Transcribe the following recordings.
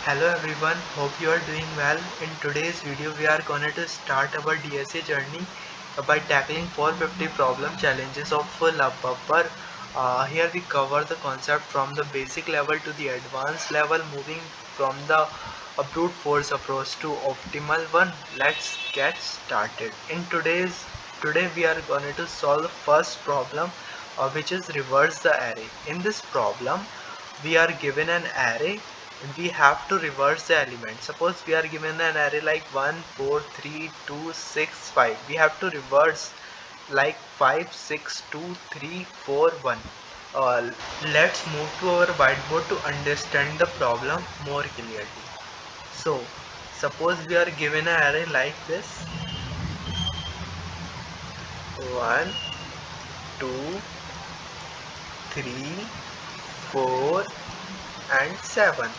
Hello everyone, hope you are doing well. In today's video we are going to start our DSA journey by tackling 450 problem challenges of Love Babbar. Here we cover the concept from the basic level to the advanced level, moving from the brute force approach to optimal one. Let's get started. Today we are going to solve the first problem, which is reverse the array. In this problem we are given an array, we have to reverse the element. Suppose we are given an array like 1 4 3 2 6 5. We have to reverse like 5 6 2 3 4 1. Let's move to our whiteboard to understand the problem more clearly. So suppose we are given an array like this: 1 2 3 4 and 7.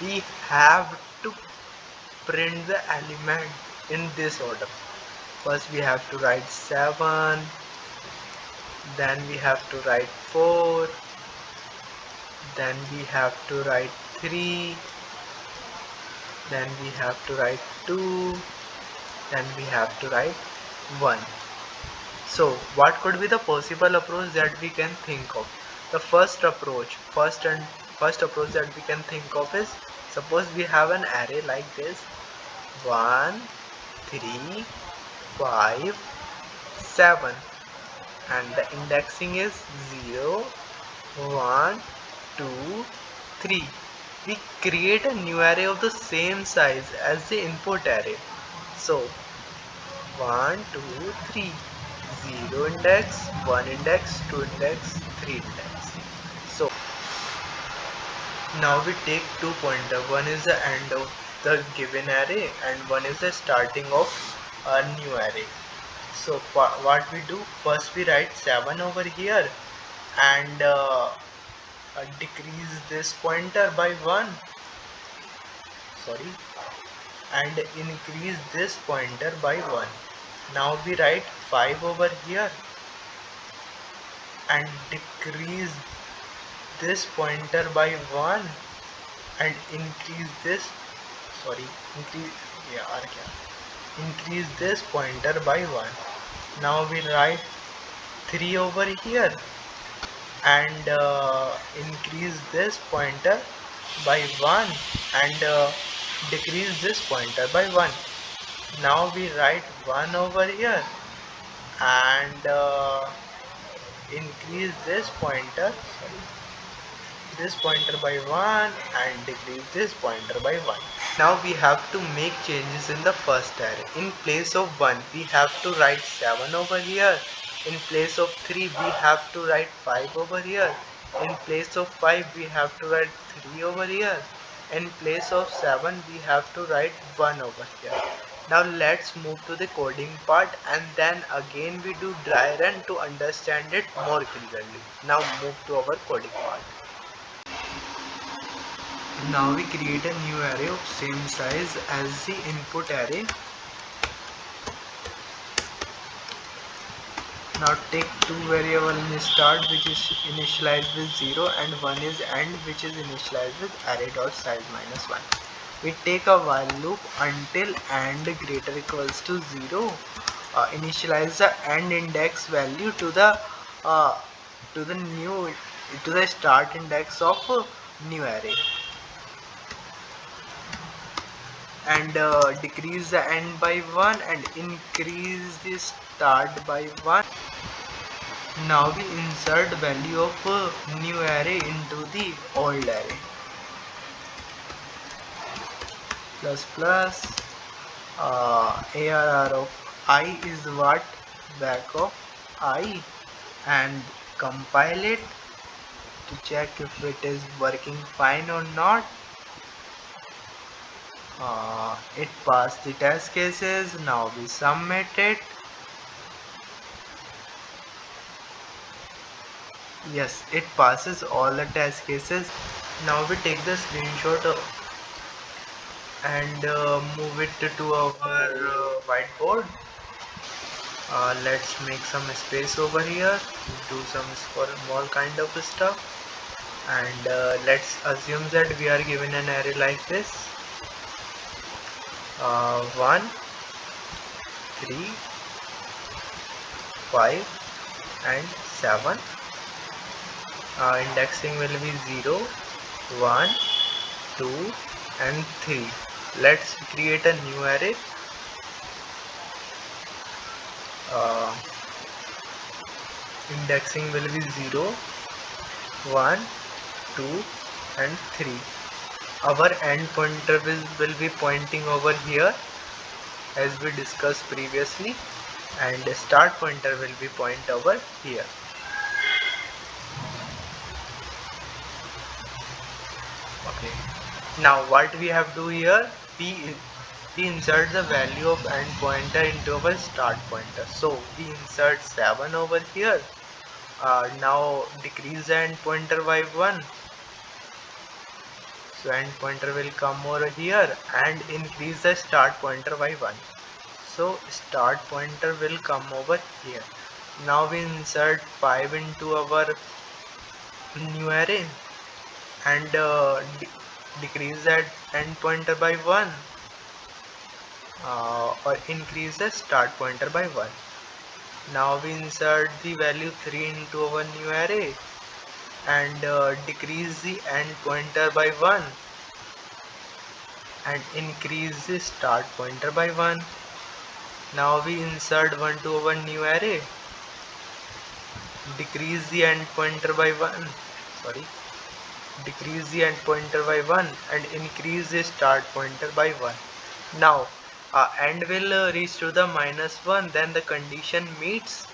We have to print the element in this order. First we have to write 7, then we have to write 4, then we have to write 3, then we have to write 2, then we have to write 1. So what could be the possible approach that we can think of? The first approach that we can think of is, suppose we have an array like this: 1 3 5 7, and the indexing is 0 1 2 3. We create a new array of the same size as the input array. So 1 2 3, 0 index, 1 index, 2 index, 3 index. So now we take two pointer. One is the end of the given array and one is the starting of a new array. So what we do, first we write 7 over here and decrease this pointer by 1, sorry, and increase this pointer by 1. Now we write 5 over here and decrease this pointer by 1 and increase this, sorry, increase this pointer by 1. Now we write 3 over here and increase this pointer by 1 and decrease this pointer by 1. Now we write 1 over here and increase this pointer, sorry, this pointer by 1 and decrease this pointer by 1. Now we have to make changes in the first array. In place of 1 we have to write 7 over here. In place of 3 we have to write 5 over here. In place of 5 we have to write 3 over here. In place of 7 we have to write 1 over here. Now let's move to the coding part and then again we do dry run to understand it more clearly. Now move to our coding part. Now we create a new array of same size as the input array. Now take two variables in start, which is initialized with 0, and one is end, which is initialized with array.size -1. We take a while loop until end greater equals to 0. Initialize the end index value to the start index of new array, and decrease the end by 1 and increase the start by 1. Now we insert value of new array into the old array. Plus plus ARR of I is what? Back of I, and compile it to check if it is working fine or not. It passed the test cases. Now we submit it. Yes, it passes all the test cases. Now we take the screenshot and move it to our whiteboard. Let's make some space over here, do some small kind of stuff. And let's assume that we are given an array like this, 1, 3, 5 and 7. Indexing will be 0, 1, 2 and 3. Let's create a new array. uh, Indexing will be 0, 1, 2 and 3. Our end pointer will be pointing over here as we discussed previously, and the start pointer will be point over here. Okay, now what we have to do here, we insert the value of end pointer into our start pointer. So we insert 7 over here. Now decrease the end pointer by 1. So end pointer will come over here and increase the start pointer by 1. So start pointer will come over here. Now we insert 5 into our new array and decrease that end pointer by 1, or increase the start pointer by 1. Now we insert the value 3 into our new array and decrease the end pointer by 1 and increase the start pointer by 1. Now we insert 1 to our new array, decrease the end pointer by 1, decrease the end pointer by 1 and increase the start pointer by 1. Now end will reach to the -1, then the condition meets,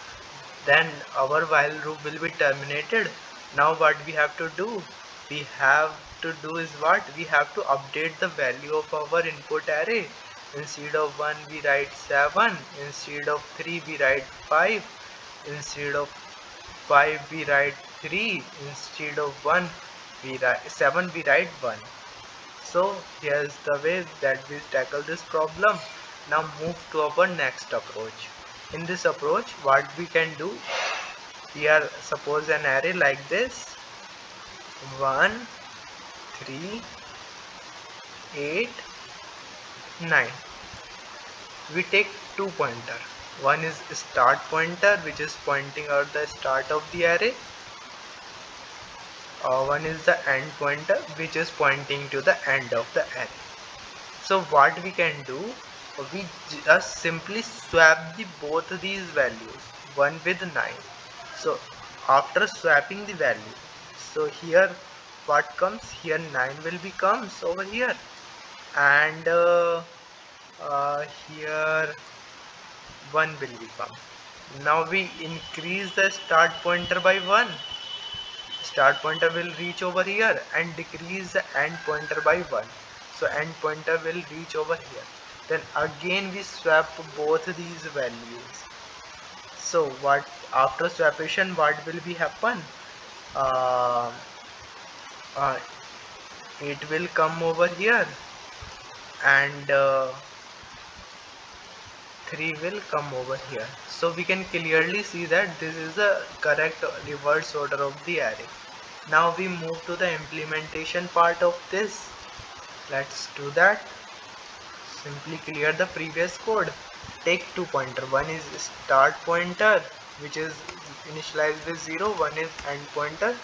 then our while loop will be terminated. Now what we have to do? We have to do is what? We have to update the value of our input array. Instead of 1 we write 7, instead of 3 we write 5, instead of 5 we write 3, instead of 1 we write 7 we write 1. So here's the way that we tackle this problem. Now move to our next approach. In this approach, what we can do, here suppose an array like this, 1, 3, 8, 9. We take two pointer. One is start pointer, which is pointing out the start of the array. One is the end pointer, which is pointing to the end of the array. So what we can do, we just simply swap both these values, 1 with 9. So after swapping the value, so here what comes, here 9 will becomes over here, and here 1 will become. Now we increase the start pointer by 1. Start pointer will reach over here and decrease the end pointer by 1. So end pointer will reach over here. Then again we swap both these values. So what after swapation, what will be happen? Uh, uh, it will come over here and 3 will come over here. So we can clearly see that this is the correct reverse order of the array. Now we move to the implementation part of this. Let's do that. Simply clear the previous code. Take two pointer. One is start pointer, which is initialized with 0. One is end pointer,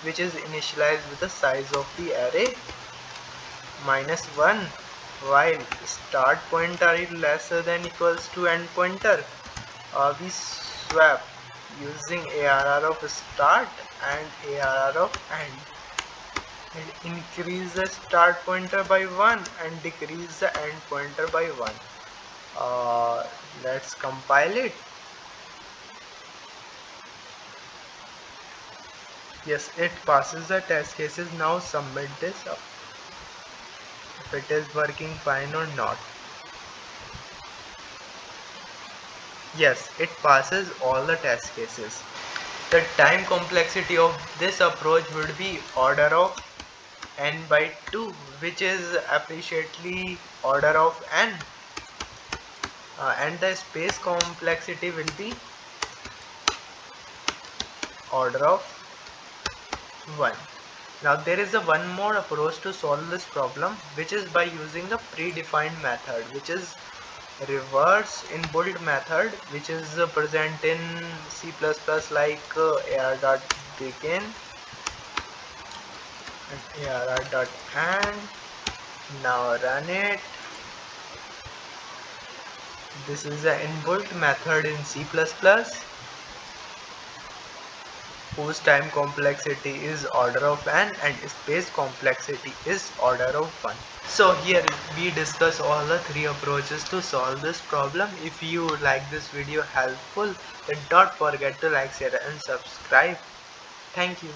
which is initialized with the size of the array -1, while start pointer is lesser than equals to end pointer. We swap using ARR of start and ARR of end, and increase the start pointer by 1 and decrease the end pointer by 1. Let's compile it. Yes, it passes the test cases. Now submit this up if it is working fine or not. Yes, it passes all the test cases. The time complexity of this approach would be order of n by 2, which is appreciably order of n, and the space complexity will be order of 1. Now there is a one more approach to solve this problem, which is by using a predefined method, which is reverse inbuilt method, which is present in C++ like ar.begin and arr.end. Now run it. This is an inbuilt method in C++ whose time complexity is order of n and space complexity is order of 1. So here we discuss all the three approaches to solve this problem. If you like this video helpful, then don't forget to like, share and subscribe. Thank you.